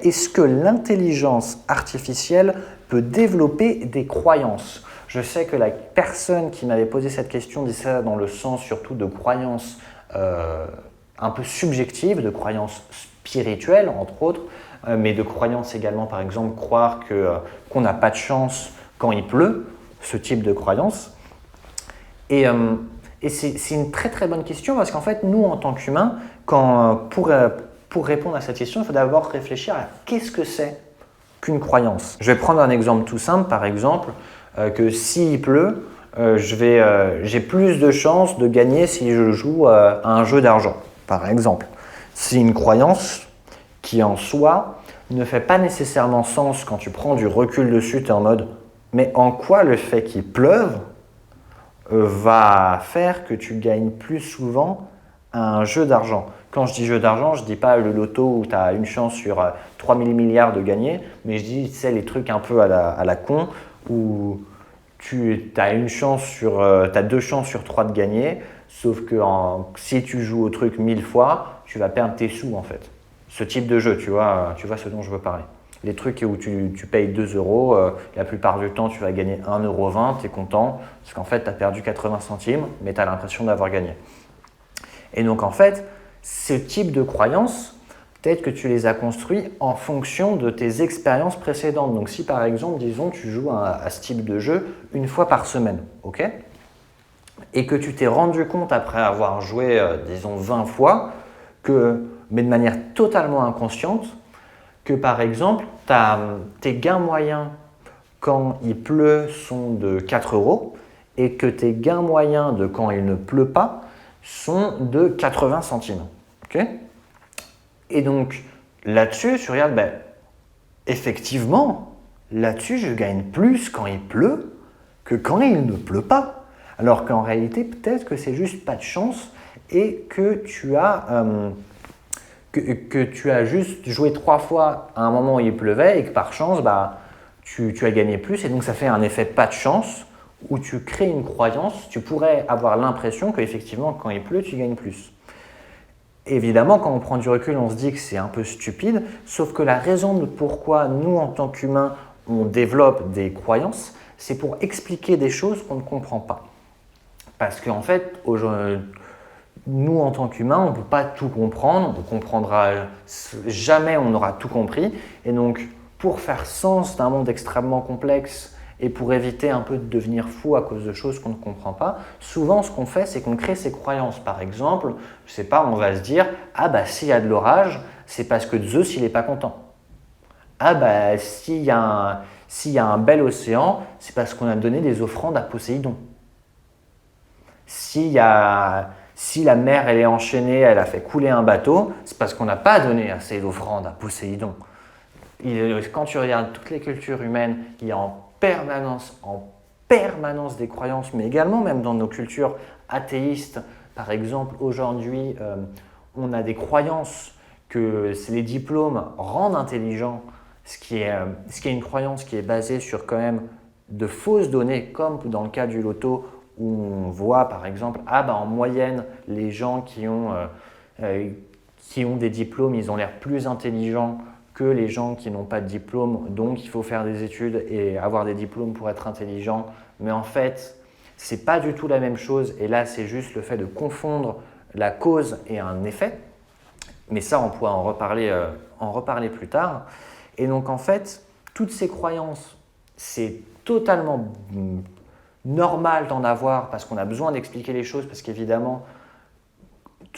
est-ce que l'intelligence artificielle peut développer des croyances? Je sais que la personne qui m'avait posé cette question disait ça dans le sens surtout de croyances un peu subjectives, de croyances spirituelles entre autres, mais de croyances également, par exemple, croire qu'on n'a pas de chance quand il pleut, ce type de croyance. Et c'est une très très bonne question parce qu'en fait, nous en tant qu'humains, pour répondre à cette question, il faut d'abord réfléchir à qu'est-ce que c'est qu'une croyance. Je vais prendre un exemple tout simple, par exemple, que s'il pleut, j'ai plus de chances de gagner si je joue à un jeu d'argent, par exemple. C'est une croyance qui en soi ne fait pas nécessairement sens quand tu prends du recul dessus, tu es en mode mais en quoi le fait qu'il pleuve va faire que tu gagnes plus souvent un jeu d'argent. Quand je dis jeu d'argent, je ne dis pas le loto où tu as une chance sur 3000 milliards de gagner, mais je dis les trucs un peu à la con où tu as deux chances sur 3 de gagner, sauf que si tu joues au truc 1000 fois, tu vas perdre tes sous en fait. Ce type de jeu, tu vois ce dont je veux parler. Les trucs où tu payes 2 euros, la plupart du temps tu vas gagner 1,20 €, tu es content, parce qu'en fait tu as perdu 80 centimes, mais tu as l'impression d'avoir gagné. Et donc en fait, ce type de croyances, peut-être que tu les as construits en fonction de tes expériences précédentes. Donc si par exemple, disons, tu joues à ce type de jeu une fois par semaine, ok ? Et que tu t'es rendu compte après avoir joué, disons, 20 fois, mais de manière totalement inconsciente, que par exemple, tes gains moyens quand il pleut sont de 4 euros et que tes gains moyens de quand il ne pleut pas sont de 80 centimes. Okay ? Et donc là-dessus, tu regardes, effectivement, là-dessus, je gagne plus quand il pleut que quand il ne pleut pas. Alors qu'en réalité, peut-être que c'est juste pas de chance et que tu as juste joué 3 fois à un moment où il pleuvait et que par chance, tu as gagné plus. Et donc ça fait un effet pas de chance où tu crées une croyance. Tu pourrais avoir l'impression qu'effectivement, quand il pleut, tu gagnes plus. Évidemment, quand on prend du recul, on se dit que c'est un peu stupide, sauf que la raison de pourquoi nous, en tant qu'humains, on développe des croyances, c'est pour expliquer des choses qu'on ne comprend pas. Parce qu'en fait, nous, en tant qu'humains, on ne peut pas tout comprendre, on comprendra jamais, on aura tout compris. Et donc, pour faire sens d'un monde extrêmement complexe et pour éviter un peu de devenir fou à cause de choses qu'on ne comprend pas, souvent ce qu'on fait, c'est qu'on crée ses croyances. Par exemple, je ne sais pas, on va se dire « Ah s'il y a de l'orage, c'est parce que Zeus, il n'est pas content. Ah s'il y a un bel océan, c'est parce qu'on a donné des offrandes à Poséidon. Si la mer elle est enchaînée, elle a fait couler un bateau, c'est parce qu'on n'a pas donné assez d'offrandes à Poséidon. » Quand tu regardes toutes les cultures humaines, il y a en permanence des croyances, mais également même dans nos cultures athéistes. Par exemple, aujourd'hui, on a des croyances que les diplômes rendent intelligents, ce qui est une croyance qui est basée sur quand même de fausses données, comme dans le cas du loto, où on voit par exemple, en moyenne, les gens qui ont des diplômes, ils ont l'air plus intelligents que les gens qui n'ont pas de diplôme, donc il faut faire des études et avoir des diplômes pour être intelligent. Mais en fait, ce n'est pas du tout la même chose et là, c'est juste le fait de confondre la cause et un effet. Mais ça, on pourra en reparler plus tard. Et donc en fait, toutes ces croyances, c'est totalement normal d'en avoir parce qu'on a besoin d'expliquer les choses parce qu'évidemment,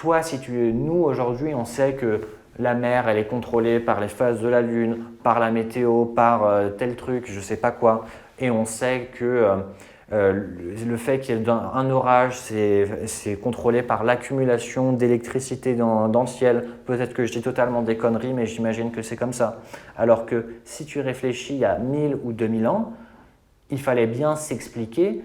nous aujourd'hui, on sait que la mer, elle est contrôlée par les phases de la Lune, par la météo, par tel truc, je ne sais pas quoi. Et on sait que le fait qu'il y ait un orage, c'est contrôlé par l'accumulation d'électricité dans le ciel. Peut-être que je dis totalement des conneries, mais j'imagine que c'est comme ça. Alors que si tu réfléchis il y a 1000 ou 2000 ans, il fallait bien s'expliquer.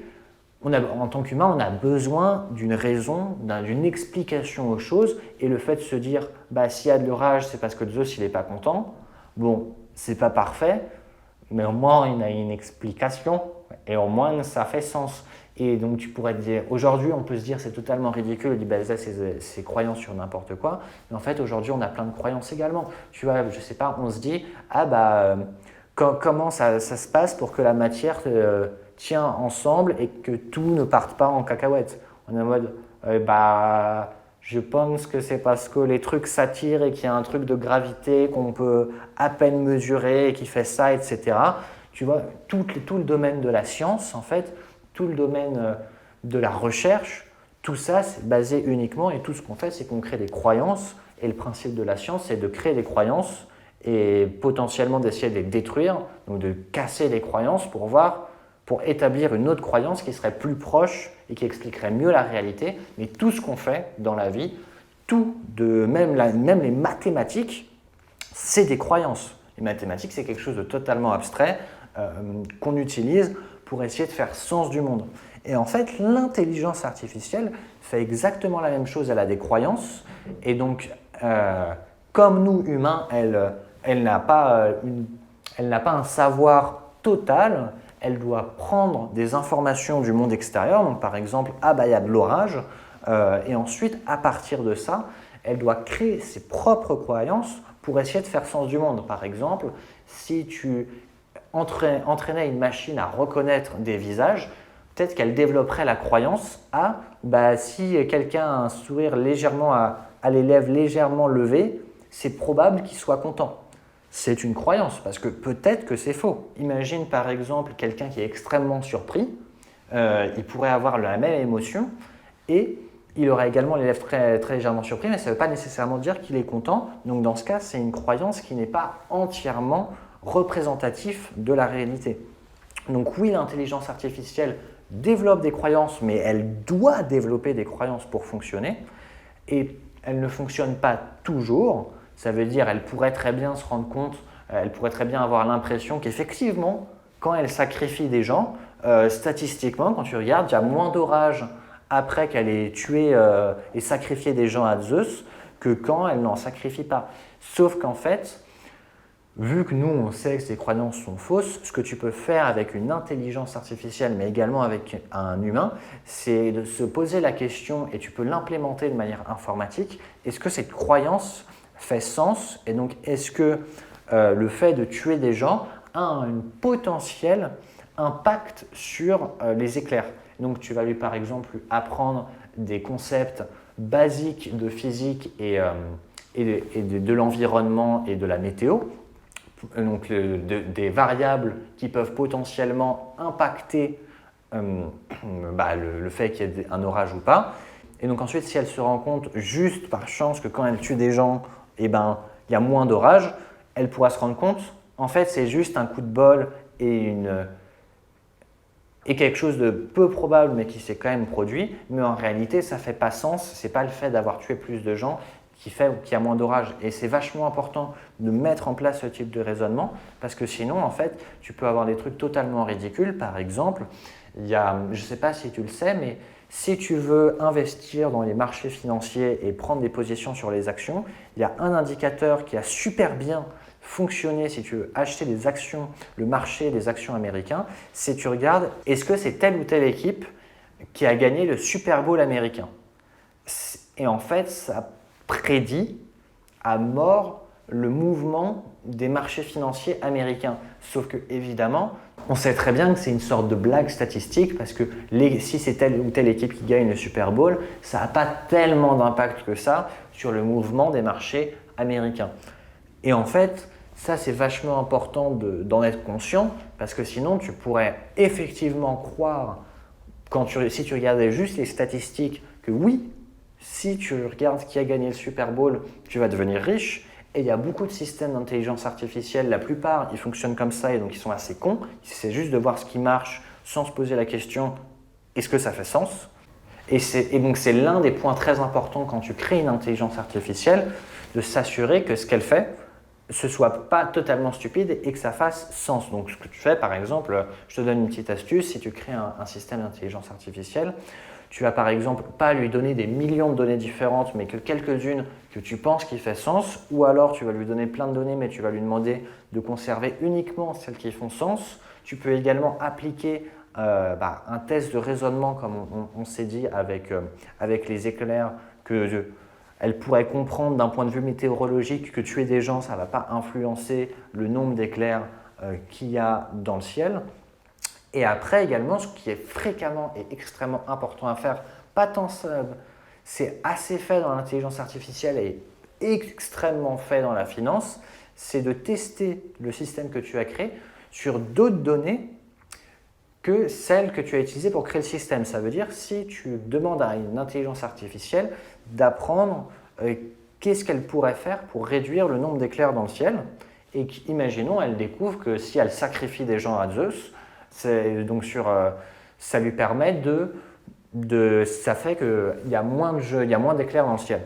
En tant qu'humain, on a besoin d'une raison, d'une explication aux choses. Et le fait de se dire, s'il y a de l'orage, c'est parce que Zeus, il n'est pas content. Bon, c'est pas parfait, mais au moins, il y a une explication. Et au moins, ça fait sens. Et donc tu pourrais te dire, aujourd'hui on peut se dire c'est totalement ridicule de baser ses croyances sur n'importe quoi, mais en fait aujourd'hui on a plein de croyances également. Tu vois, je sais pas, on se dit, ah bah comment ça se passe pour que la matière tient ensemble et que tout ne parte pas en cacahuète. On est en mode, bah je pense que c'est parce que les trucs s'attirent et qu'il y a un truc de gravité qu'on peut à peine mesurer et qui fait ça, etc. Tu vois, tout le domaine de la science, en fait, tout le domaine de la recherche, tout ça, c'est basé uniquement, et tout ce qu'on fait, c'est qu'on crée des croyances. Et le principe de la science, c'est de créer des croyances et potentiellement d'essayer de les détruire, donc de casser les croyances pour établir une autre croyance qui serait plus proche et qui expliquerait mieux la réalité. Mais tout ce qu'on fait dans la vie, même les mathématiques, c'est des croyances. Les mathématiques, c'est quelque chose de totalement abstrait qu'on utilise pour essayer de faire sens du monde. Et en fait, l'intelligence artificielle fait exactement la même chose. Elle a des croyances. Et donc, comme nous, humains, elle n'a pas un savoir total. Elle doit prendre des informations du monde extérieur. Donc, par exemple, ah bah, il y a de l'orage. Et ensuite, à partir de ça, elle doit créer ses propres croyances pour essayer de faire sens du monde. Par exemple, si tu entraînait une machine à reconnaître des visages, peut-être qu'elle développerait la croyance bah, si quelqu'un a un sourire légèrement à les lèvres légèrement levées, c'est probable qu'il soit content. C'est une croyance parce que peut-être que c'est faux. Imagine par exemple quelqu'un qui est extrêmement surpris, il pourrait avoir la même émotion et il aurait également les lèvres très, très légèrement surpris, mais ça ne veut pas nécessairement dire qu'il est content. Donc dans ce cas, c'est une croyance qui n'est pas entièrement représentatif de la réalité. Donc oui, l'intelligence artificielle développe des croyances, mais elle doit développer des croyances pour fonctionner. Et elle ne fonctionne pas toujours. Ça veut dire qu'elle pourrait très bien se rendre compte, elle pourrait très bien avoir l'impression qu'effectivement, quand elle sacrifie des gens, statistiquement, quand tu regardes, il y a moins d'orages après qu'elle ait tué et sacrifié des gens à Zeus que quand elle n'en sacrifie pas. Sauf qu'en fait, vu que nous, on sait que ces croyances sont fausses, ce que tu peux faire avec une intelligence artificielle, mais également avec un humain, c'est de se poser la question, et tu peux l'implémenter de manière informatique, est-ce que cette croyance fait sens? Et donc, est-ce que le fait de tuer des gens a un potentiel impact sur les éclairs? Donc, tu vas lui, par exemple, apprendre des concepts basiques de physique et de l'environnement et de la météo, donc des variables qui peuvent potentiellement impacter le fait qu'il y ait un orage ou pas. Et donc ensuite, si elle se rend compte juste par chance que quand elle tue des gens, il y a moins d'orage, elle pourra se rendre compte, en fait, c'est juste un coup de bol et quelque chose de peu probable, mais qui s'est quand même produit. Mais en réalité, ça ne fait pas sens. Ce n'est pas le fait d'avoir tué plus de gens qui fait qu'il y a moins d'orage. Et c'est vachement important de mettre en place ce type de raisonnement parce que sinon, en fait, tu peux avoir des trucs totalement ridicules. Par exemple, je ne sais pas si tu le sais, mais si tu veux investir dans les marchés financiers et prendre des positions sur les actions, il y a un indicateur qui a super bien fonctionné si tu veux acheter des actions, le marché des actions américains, c'est tu regardes est-ce que c'est telle ou telle équipe qui a gagné le Super Bowl américain. Et en fait, ça prédit à mort le mouvement des marchés financiers américains. Sauf que, évidemment, on sait très bien que c'est une sorte de blague statistique parce que si c'est telle ou telle équipe qui gagne le Super Bowl, ça n'a pas tellement d'impact que ça sur le mouvement des marchés américains. Et en fait, ça c'est vachement important d'en être conscient parce que sinon tu pourrais effectivement croire, si tu regardais juste les statistiques, que oui, si tu regardes qui a gagné le Super Bowl, tu vas devenir riche. Et il y a beaucoup de systèmes d'intelligence artificielle, la plupart ils fonctionnent comme ça et donc ils sont assez cons. C'est juste de voir ce qui marche sans se poser la question est-ce que ça fait sens? Et donc c'est l'un des points très importants quand tu crées une intelligence artificielle, de s'assurer que ce qu'elle fait, ce soit pas totalement stupide et que ça fasse sens. Donc ce que tu fais par exemple, je te donne une petite astuce, si tu crées un système d'intelligence artificielle, tu vas par exemple pas lui donner des millions de données différentes, mais que quelques-unes que tu penses qui fait sens, ou alors tu vas lui donner plein de données, mais tu vas lui demander de conserver uniquement celles qui font sens. Tu peux également appliquer un test de raisonnement, comme on s'est dit avec les éclairs, elle pourrait comprendre d'un point de vue météorologique que tuer des gens, ça ne va pas influencer le nombre d'éclairs qu'il y a dans le ciel. Et après également, ce qui est fréquemment et extrêmement important à faire, pas tant ça, c'est assez fait dans l'intelligence artificielle et extrêmement fait dans la finance, c'est de tester le système que tu as créé sur d'autres données que celles que tu as utilisées pour créer le système. Ça veut dire si tu demandes à une intelligence artificielle d'apprendre qu'est-ce qu'elle pourrait faire pour réduire le nombre d'éclairs dans le ciel, et imaginons, elle découvre que si elle sacrifie des gens à Zeus, ça lui permet ça fait qu'il y a moins d'éclairs dans le ciel.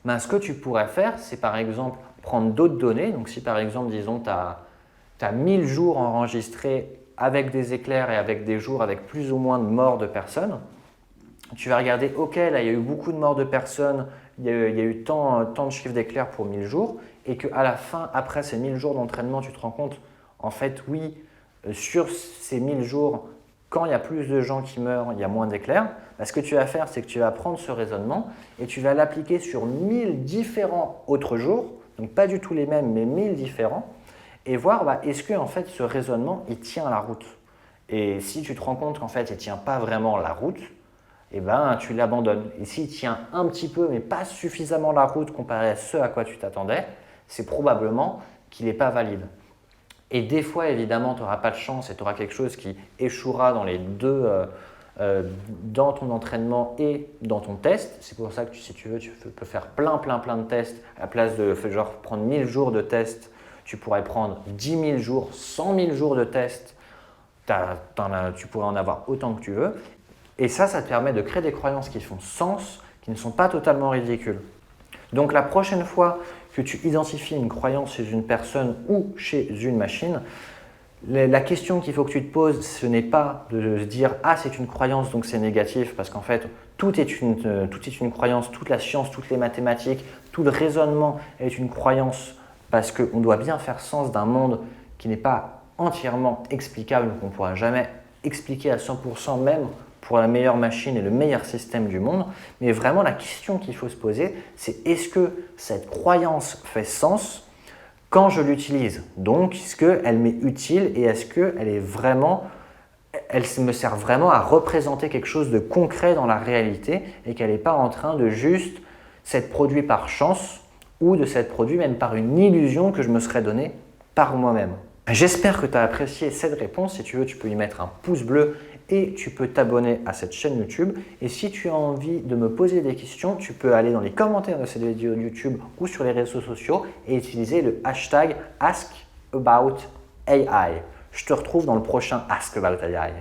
Ben, ce que tu pourrais faire, c'est par exemple prendre d'autres données. Donc si par exemple, disons, tu as 1000 jours enregistrés avec des éclairs et avec des jours avec plus ou moins de morts de personnes, tu vas regarder, ok, là il y a eu beaucoup de morts de personnes, il y a eu tant de chiffres d'éclairs pour 1000 jours, et qu'à la fin, après ces 1000 jours d'entraînement, tu te rends compte, en fait, oui, sur ces 1000 jours, quand il y a plus de gens qui meurent, il y a moins d'éclairs. Ce que tu vas faire, c'est que tu vas prendre ce raisonnement et tu vas l'appliquer sur 1000 différents autres jours, donc pas du tout les mêmes, mais 1000 différents, et voir est-ce que en fait, ce raisonnement, il tient la route. Et si tu te rends compte qu'en fait, il ne tient pas vraiment la route, eh ben, tu l'abandonnes. Et s'il tient un petit peu, mais pas suffisamment la route comparé à ce à quoi tu t'attendais, c'est probablement qu'il n'est pas valide. Et des fois, évidemment, tu n'auras pas de chance et tu auras quelque chose qui échouera dans les deux, dans ton entraînement et dans ton test. C'est pour ça que si tu veux, tu peux faire plein de tests. À la place de prendre 1000 jours de tests, tu pourrais prendre 10 000 jours, 100 000 jours de tests. Tu pourrais en avoir autant que tu veux. Et ça te permet de créer des croyances qui font sens, qui ne sont pas totalement ridicules. Donc la prochaine fois que tu identifies une croyance chez une personne ou chez une machine, la question qu'il faut que tu te poses, ce n'est pas de se dire « Ah, c'est une croyance, donc c'est négatif », parce qu'en fait, tout est une croyance, toute la science, toutes les mathématiques, tout le raisonnement est une croyance, parce qu'on doit bien faire sens d'un monde qui n'est pas entièrement explicable, qu'on ne pourra jamais expliquer à 100% même pour la meilleure machine et le meilleur système du monde. Mais vraiment, la question qu'il faut se poser, c'est est-ce que cette croyance fait sens quand je l'utilise? Donc, est-ce qu'elle m'est utile et est-ce qu'elle me sert vraiment à représenter quelque chose de concret dans la réalité et qu'elle n'est pas en train de juste s'être produit par chance ou de s'être produit même par une illusion que je me serais donnée par moi-même. J'espère que tu as apprécié cette réponse. Si tu veux, tu peux y mettre un pouce bleu et tu peux t'abonner à cette chaîne YouTube. Et si tu as envie de me poser des questions, tu peux aller dans les commentaires de cette vidéo YouTube ou sur les réseaux sociaux et utiliser le hashtag AskAboutAI. Je te retrouve dans le prochain Ask About AI.